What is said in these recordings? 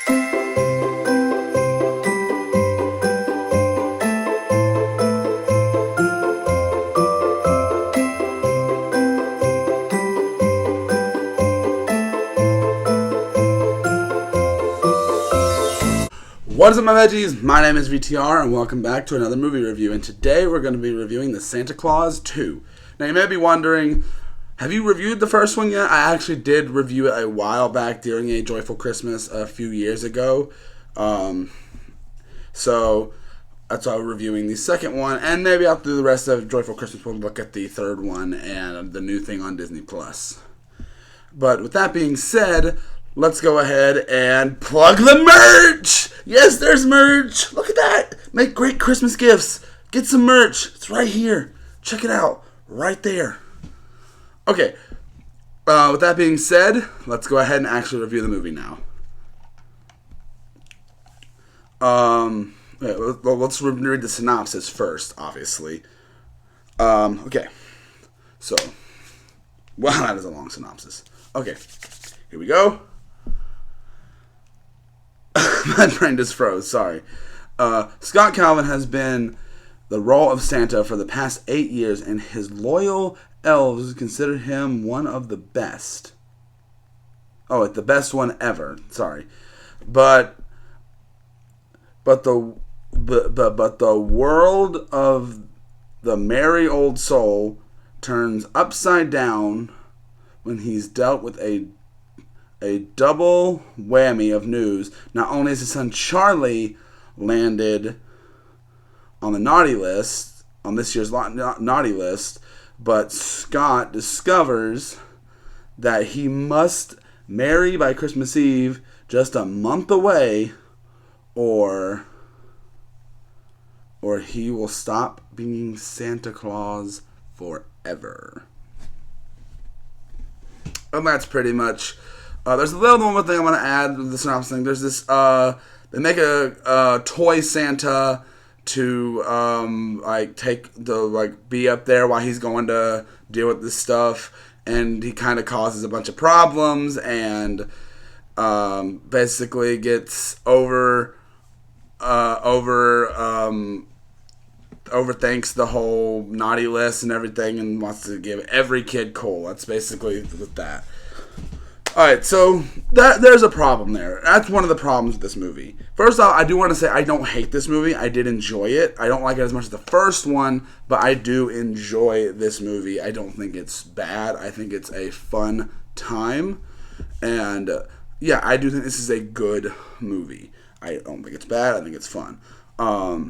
What is up, my veggies? My name is VTR, and welcome back to another movie review. And today we're going to be reviewing the Santa Claus 2. Now, you may be wondering, have you reviewed the first one yet? I actually did review it a while back during A Joyful Christmas a few years ago. So that's why we're reviewing the second one, and maybe after the rest of Joyful Christmas we'll look at the third one and the new thing on Disney+. But with that being said, let's go ahead and plug the merch! Yes, there's merch! Look at that! Make great Christmas gifts! Get some merch! It's right here. Check it out. Right there. Okay. With that being said, let's go ahead and actually review the movie now. Let's read the synopsis first, obviously. Okay. So, wow, that is a long synopsis. Okay. Here we go. My brain just froze, sorry. Scott Calvin has been the role of Santa for the past 8 years, and his loyal elves consider him one of the best. Oh, the best one ever. Sorry, but the world of the merry old soul turns upside down when he's dealt with a double whammy of news. Not only is his son Charlie landed on the naughty list, on this year's naughty list, but Scott discovers that he must marry by Christmas Eve, just a month away, or he will stop being Santa Claus forever. And that's pretty much. There's a little one more thing I want to add to the synopsis thing. There's this, they make a toy Santa to, be up there while he's going to deal with this stuff, and he kind of causes a bunch of problems, and, basically gets overthinks the whole naughty list and everything, and wants to give every kid coal. That's basically with that. Alright, so there's a problem there. That's one of the problems with this movie. First off, I do want to say I don't hate this movie. I did enjoy it. I don't like it as much as the first one, but I do enjoy this movie. I don't think it's bad. I think it's a fun time. And, yeah, I do think this is a good movie. I don't think it's bad. I think it's fun. But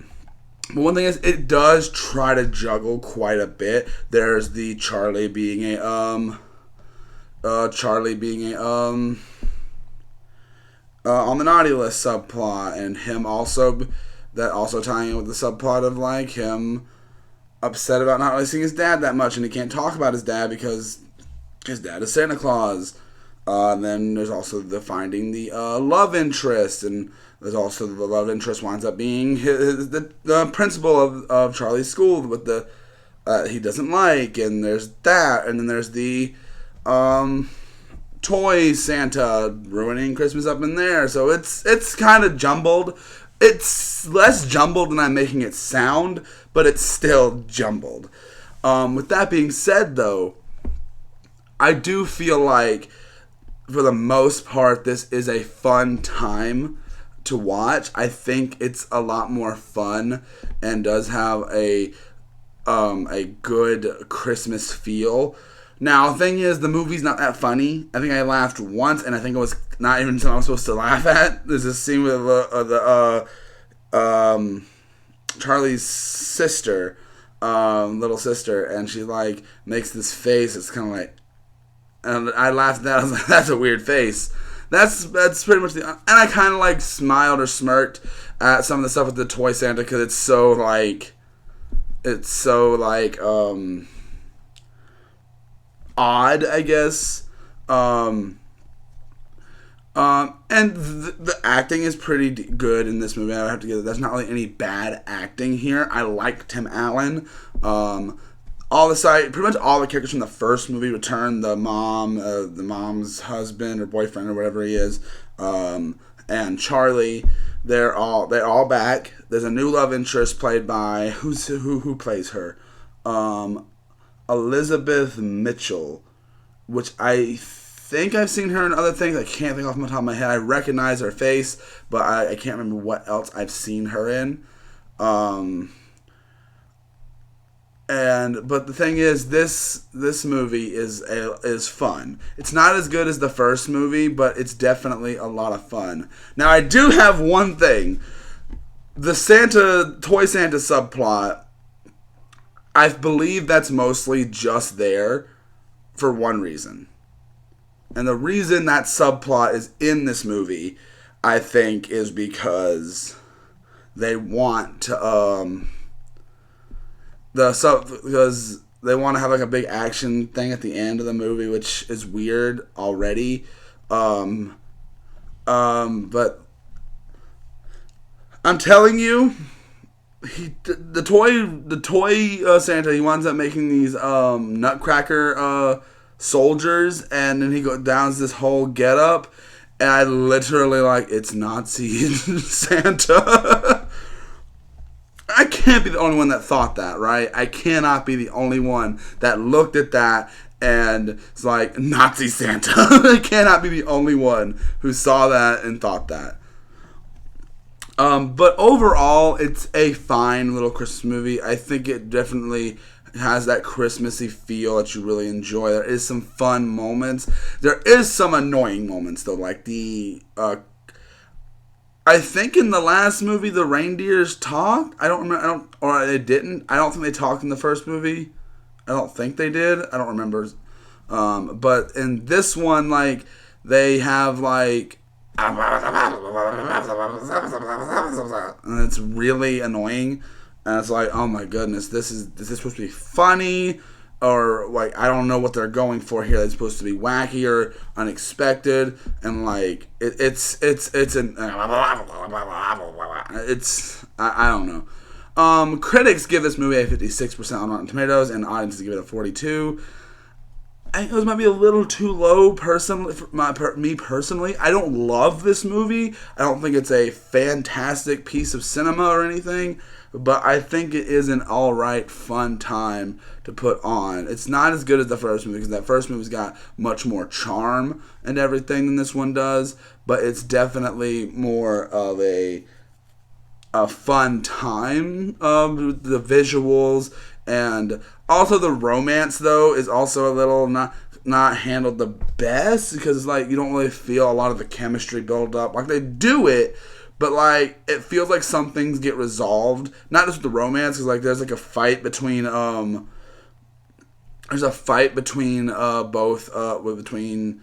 one thing is, it does try to juggle quite a bit. There's the Charlie being a on the naughty list subplot, and him also tying in with the subplot of like him upset about not really seeing his dad that much, and he can't talk about his dad because his dad is Santa Claus. Then there's also the finding the love interest, and there's also the love interest winds up being the principal of Charlie's school with the he doesn't like, and there's that, and then there's the toy Santa ruining Christmas up in there. So it's kind of jumbled. It's less jumbled than I'm making it sound, but it's still jumbled. With that being said, though, I do feel like for the most part this is a fun time to watch. I think it's a lot more fun and does have a good Christmas feel. Now, the thing is, the movie's not that funny. I think I laughed once, and I think it was not even something I was supposed to laugh at. There's this scene with Charlie's sister, little sister, and she, like, makes this face. It's kind of like, and I laughed at that. I was like, that's a weird face. That's pretty much and I kind of, like, smiled or smirked at some of the stuff with the toy Santa, because it's so odd, I guess. And the acting is pretty good in this movie. I have to give it. There's not really any bad acting here. I like Tim Allen. pretty much all the characters from the first movie return. The mom's husband or boyfriend or whatever he is, and Charlie. They're all back. There's a new love interest played by who plays her, Elizabeth Mitchell, which I think I've seen her in other things. I can't think off the top of my head. I recognize her face, but I can't remember what else I've seen her in. But the thing is, this movie is fun. It's not as good as the first movie, but it's definitely a lot of fun. Now, I do have one thing. The Toy Santa subplot, I believe that's mostly just there for one reason. And the reason that subplot is in this movie, I think, is because they want to because they want to have like a big action thing at the end of the movie, which is weird already. But I'm telling you, the toy Santa, he winds up making these Nutcracker soldiers, and then he downs this whole getup, and I literally it's Nazi Santa. I can't be the only one that thought that, right? I cannot be the only one that looked at that and it's like, Nazi Santa. I cannot be the only one who saw that and thought that. But overall, it's a fine little Christmas movie. I think it definitely has that Christmassy feel that you really enjoy. There is some fun moments. There is some annoying moments, though, like I think in the last movie the reindeers talked. I don't remember. Or they didn't. I don't think they talked in the first movie. I don't think they did. I don't remember. But in this one, they have and it's really annoying. And it's like, oh my goodness, is this supposed to be funny? Or, I don't know what they're going for here. It's supposed to be wacky or unexpected. And, I don't know. Critics give this movie a 56% on Rotten Tomatoes, and audiences give it a 42%. I think those might be a little too low, me personally. I don't love this movie. I don't think it's a fantastic piece of cinema or anything. But I think it is an alright, fun time to put on. It's not as good as the first movie, because that first movie's got much more charm and everything than this one does. But it's definitely more of a fun time. The visuals and also the romance, though, is also a little not handled the best, because you don't really feel a lot of the chemistry build up. They do it, but it feels like some things get resolved, not just with the romance, because there's a fight between both between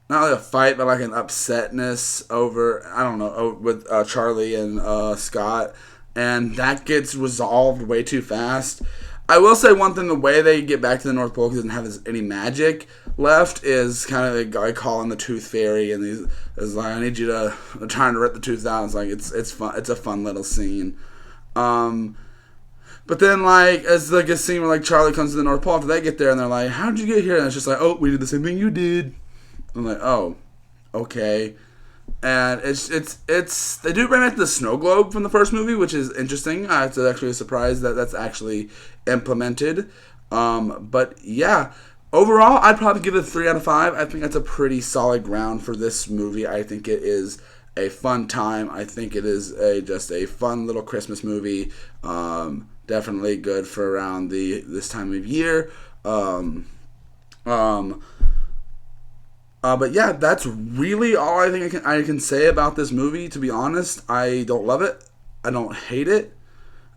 not really a fight, but an upsetness over, I don't know, with Charlie and Scott, and that gets resolved way too fast. I will say one thing: the way they get back to the North Pole, because it doesn't have any magic left, is kind of the guy calling the Tooth Fairy, and he's like, "I need you to trying to rip the tooth out." It's fun. It's a fun little scene. But then as a scene where Charlie comes to the North Pole after they get there, and they're like, "How did you get here?" And it's just like, "Oh, we did the same thing you did." I'm like, "Oh, okay." And it's they do bring back the snow globe from the first movie, which is interesting. It's actually a surprise that that's actually implemented. But yeah, overall, I'd probably give it a 3 out of 5. I think that's a pretty solid ground for this movie. I think it is a fun time. I think it is just a fun little Christmas movie. Definitely good for around this time of year. But yeah, that's really all I think I can say about this movie. To be honest, I don't love it. I don't hate it.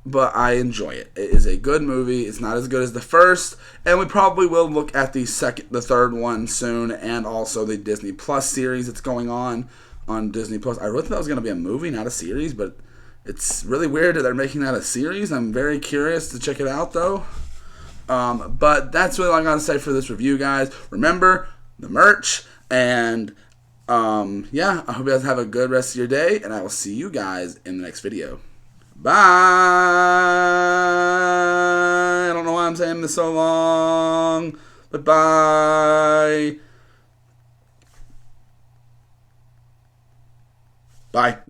But I enjoy it. It is a good movie. It's not as good as the first. And we probably will look at the third one soon. And also the Disney Plus series that's going on Disney Plus. I really thought that was going to be a movie, not a series. But it's really weird that they're making that a series. I'm very curious to check it out, though. But that's really all I got to say for this review, guys. Remember the merch. And yeah, I hope you guys have a good rest of your day. And I will see you guys in the next video. Bye. I don't know why I'm saying this so long. Bye-bye. Bye.